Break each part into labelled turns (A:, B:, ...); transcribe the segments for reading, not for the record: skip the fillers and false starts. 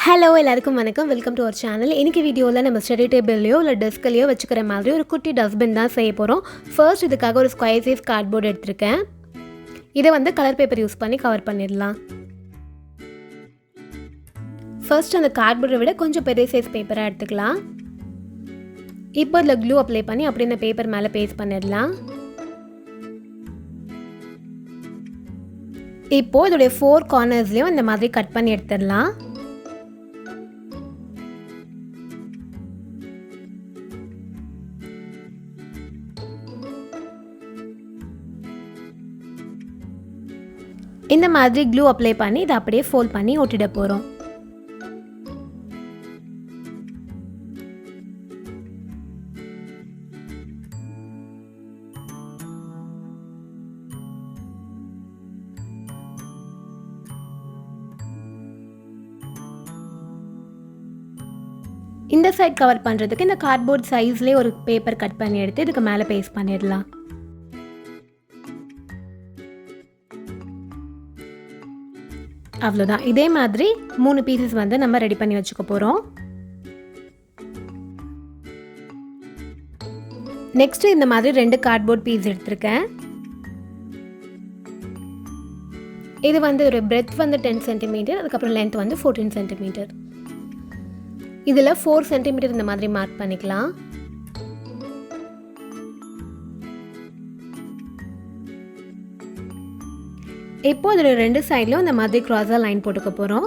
A: Hello எல்லாருக்கும் வணக்கம். Welcome to our channel. இன்றைக்கி வீடியோவில் நம்ம ஸ்டடி டேபிள்லையோ இல்லை டெஸ்க்லையோ வச்சுக்கிற மாதிரி ஒரு குட்டி டஸ்ட்பின் தான் செய்ய போகிறோம். ஃபர்ஸ்ட் இதுக்காக ஒரு ஸ்கொயர் சைஸ் கார்ட்போர்டு எடுத்திருக்கேன். இதை வந்து கலர் பேப்பர் யூஸ் பண்ணி கவர் பண்ணிடலாம். ஃபர்ஸ்ட் அந்த கார்ட்போர்டை விட கொஞ்சம் பெரிய சைஸ் பேப்பராக எடுத்துக்கலாம். இப்போ அதில் க்ளூ அப்ளை பண்ணி அப்படியே இந்த பேப்பர் மேலே பேஸ்ட் பண்ணிடலாம். இப்போது இதோடைய 4 கார்னர்ஸ்லையும் இந்த மாதிரி கட் பண்ணி எடுத்துடலாம். இந்த மாதிரி க்ளூ அப்ளை பண்ணி இதை அப்படியே ஃபோல்ட் பண்ணி ஒட்டிட போகிறோம். இந்த சைட் கவர் பண்ணுறதுக்கு இந்த கார்ட்போர்ட் சைஸ்லேயே ஒரு பேப்பர் கட் பண்ணி எடுத்து இதுக்கு மேலே பேஸ்ட் பண்ணிடலாம். அவ்வளோதான். இதே மாதிரி 3 பீசஸ் வந்து நம்ம ரெடி பண்ணி வச்சுக்க போகிறோம். நெக்ஸ்ட்டு இந்த மாதிரி 2 கார்ட்போர்ட் பீஸ் எடுத்திருக்கேன். இது வந்து ஒரு பிரெத் வந்து 10 சென்டிமீட்டர், அதுக்கப்புறம் லென்த் வந்து 14 சென்டிமீட்டர். இதில் 4 சென்டிமீட்டர் இந்த மாதிரி மார்க் பண்ணிக்கலாம். இப்போ அதில் 2 சைட்லையும் இந்த மாதிரி க்ராஸாக லைன் போட்டுக்க போகிறோம்.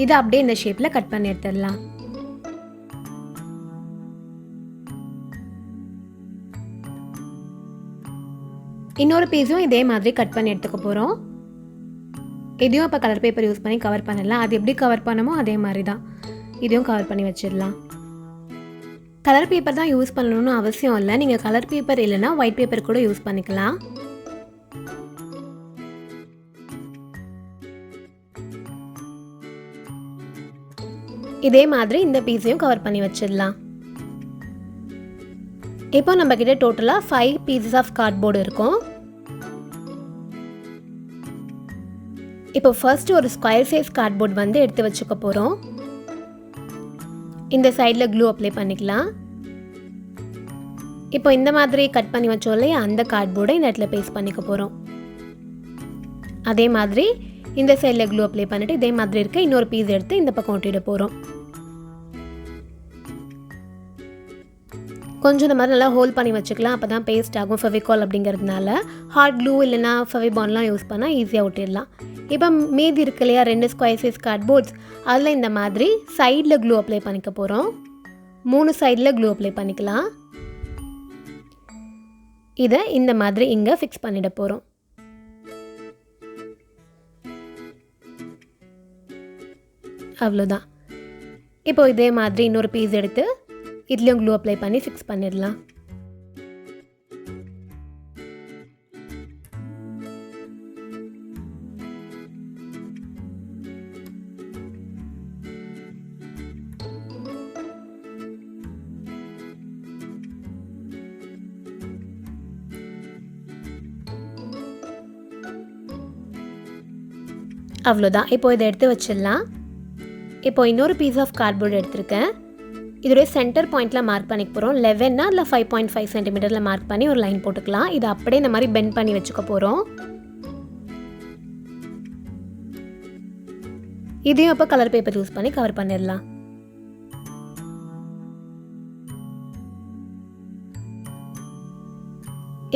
A: இதை அப்படியே இந்த ஷேப்பில் கட் பண்ணி எடுத்துடலாம். இன்னொரு பீஸும் இதே மாதிரி கட் பண்ணி எடுத்துக்க போகிறோம். இதையும் இப்போ கலர் பேப்பர் யூஸ் பண்ணி கவர் பண்ணலாம். அது எப்படி கவர் பண்ணமோ அதே மாதிரி தான் இதையும் கவர் பண்ணி வச்சிடலாம். கலர் பேப்பர் தான் யூஸ் பண்ணணும்னு அவசியம் இல்லை. நீங்கள் கலர் பேப்பர் இல்லைன்னா ஒயிட் பேப்பர் கூட யூஸ் பண்ணிக்கலாம். இதே மாதிரி இந்த பீஸையும் கவர் பண்ணி வச்சிடலாம். இப்போ நம்ம கிட்ட டோட்டலாக 5 பீசஸ் ஆஃப் கார்ட்போர்டு இருக்கும். இப்போ ஃபர்ஸ்ட் ஒரு ஸ்கொயர் சைஸ் கார்ட்போர்ட் வந்து எடுத்து வச்சுக்க போகிறோம். இந்த சைடில் க்ளூ அப்ளை பண்ணிக்கலாம். இப்போ இந்த மாதிரி கட் பண்ணி வச்சோம் இல்லையா, அந்த கார்ட்போர்டை இந்த இடத்துல பேஸ்ட் பண்ணிக்க போகிறோம். அதே மாதிரி இந்த சைடில் க்ளூ அப்ளை பண்ணிவிட்டு இதே மாதிரி இருக்க இன்னொரு பீஸ் எடுத்து இந்த பக்கம் ஒட்டிட போகிறோம். கொஞ்சம் இந்த மாதிரி நல்லா ஹோல்ட் பண்ணி வச்சுக்கலாம். அப்போ தான் பேஸ்ட் ஆகும். ஃபெவிகால் அப்படிங்கிறதுனால ஹார்ட் க்ளூ இல்லைனா ஃபெவிபான்லாம் யூஸ் பண்ணால் ஈஸியாக ஒட்டிடலாம். இப்போ மீதி இருக்கு இல்லையா 2 ஸ்கொயர் சைஸ் கார்ட்போர்ட்ஸ், அதில் இந்த மாதிரி சைடில் க்ளூ அப்ளை பண்ணிக்க போகிறோம். 3 சைடில் க்ளூ அப்ளை பண்ணிக்கலாம். இதை இந்த மாதிரி இங்கே ஃபிக்ஸ் பண்ணிட போகிறோம். அவ்வளோதான். இப்போ இதே மாதிரி இன்னொரு பீஸ் எடுத்து இதுலேயும் க்ளூ அப்ளை பண்ணி ஃபிக்ஸ் பண்ணிடலாம். அவ்வளோதான். இப்போ இதை எடுத்து வச்சிடலாம். இப்போ இன்னொரு பீஸ் ஆஃப் கார்ட்போர்டு எடுத்திருக்கேன். இதோடைய சென்டர் பாயிண்டில் மார்க் பண்ணிக்க போகிறோம். 11னா இல்லை 5.5 சென்டிமீட்டரில் மார்க் பண்ணி ஒரு லைன் போட்டுக்கலாம். இதை அப்படியே இந்த மாதிரி பெண்ட் பண்ணி வச்சுக்க போகிறோம். இதையும் இப்போ கலர் பேப்பர் யூஸ் பண்ணி கவர் பண்ணிடலாம்.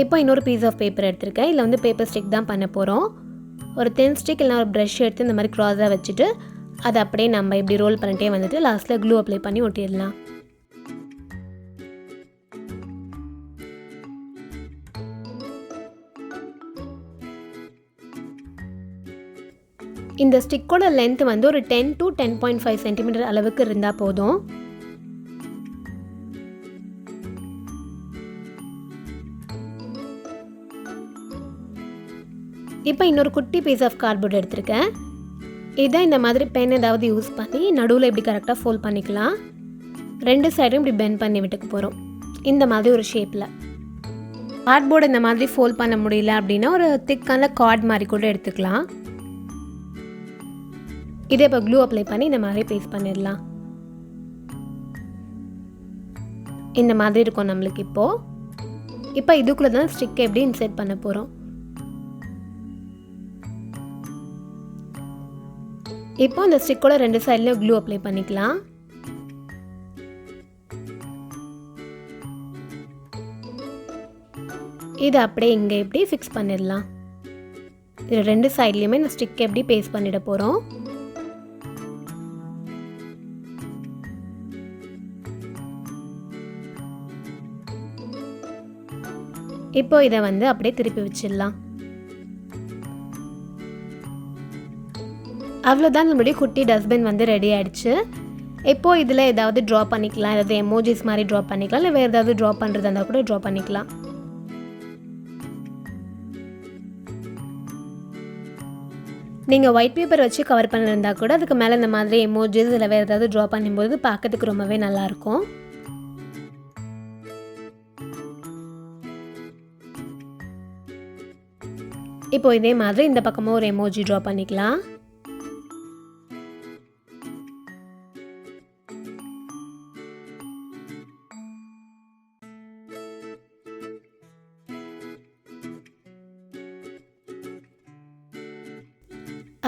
A: இப்போ இன்னொரு பீஸ் ஆஃப் பேப்பர் எடுத்திருக்கேன். இதில் வந்து பேப்பர் ஸ்டிக் தான் பண்ண போகிறோம். ஒரு தென் ஸ்டிக் இல்லைனா ஒரு ப்ரஷ் எடுத்து இந்த மாதிரி க்ராஸாக வச்சுட்டு அதை அப்படியே நம்ம இப்படி ரோல் பண்ணிட்டே வந்துட்டு லாஸ்ட்டில் க்ளூ அப்ளை பண்ணி ஒட்டிடலாம். இந்த ஸ்டிக்கோட லென்த் வந்து ஒரு 10 to 10.5 சென்டிமீட்டர் அளவுக்கு இருந்தால் போதும். இப்போ இன்னொரு குட்டி பீஸ் ஆஃப் கார்ட்போர்ட் எடுத்திருக்கேன். இதை இந்த மாதிரி பென் ஏதாவது யூஸ் பண்ணி நடுவில் இப்படி கரெக்டாக ஃபோல்ட் பண்ணிக்கலாம். 2 சைடும் இப்படி பெண்ட் பண்ணி விட்டுக்க போகிறோம். இந்த மாதிரி ஒரு ஷேப்பில் கார்ட்போர்டு இந்த மாதிரி ஃபோல்ட் பண்ண முடியல அப்படின்னா ஒரு திக்கான கார்ட் மாதிரி கூட எடுத்துக்கலாம். இதே இப்போ க்ளூ அப்ளை பண்ணி இந்த மாதிரி பேஸ்ட் பண்ணிடலாம். இந்த மாதிரி இருக்கும் நம்மளுக்கு. இப்போ இதுக்குள்ளே தான் ஸ்டிக் எப்படி இன்சர்ட் பண்ண போகிறோம். இப்போ இந்த ஸ்டிக்கோட 2 சைட்லையும் க்ளூ அப்ளை பண்ணிக்கலாம். இது அப்படியே இங்கே எப்படி ஃபிக்ஸ் பண்ணிடலாம். இது 2 சைட்லையுமே இந்த ஸ்டிக் எப்படி பேஸ்ட் பண்ணிட போகிறோம். இப்போ இதை அப்படியே திருப்பி வச்சிடலாம். அவ்வளோதான், நம்மளுடைய குட்டி டஸ்ட்பின் ரெடி ஆகிடுச்சு. இப்போது இதில் ஏதாவது ட்ரா பண்ணிக்கலாம். ஏதாவது எமோஜிஸ் மாதிரி ட்ரா பண்ணிக்கலாம். இல்லை வேறு ஏதாவது ட்ரா பண்ணுறதா இருந்தால் கூட ட்ரா பண்ணிக்கலாம். நீங்கள் ஒயிட் பேப்பர் வச்சு கவர் பண்ணியிருந்தால் கூட அதுக்கு மேலே இந்த மாதிரி எமோஜிஸ் இல்லை வேறு ஏதாவது ட்ரா பண்ணும்போது பார்க்கறதுக்கு ரொம்பவே நல்லாயிருக்கும். இப்போது இதே மாதிரி இந்த பக்கமும் ஒரு எமோஜி ட்ரா பண்ணிக்கலாம்.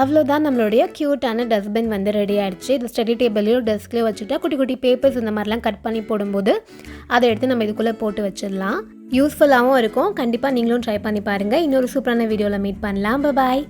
A: அவ்வளோதான், நம்மளுடைய க்யூட்டான டஸ்ட்பின் ரெடி ஆகிடுச்சு. இது ஸ்டடி டேபிளையோ டெஸ்க்லேயோ வச்சுட்டா குட்டி குட்டி பேப்பர்ஸ் இந்த மாதிரிலாம் கட் பண்ணி போடும்போது அதை எடுத்து நம்ம இதுக்குள்ளே போட்டு வச்சிடலாம். யூஸ்ஃபுல்லாகவும் இருக்கும். கண்டிப்பாக நீங்களும் ட்ரை பண்ணி பாருங்கள். இன்னொரு சூப்பரான வீடியோவில் மீட் பண்ணலாம். பாய்.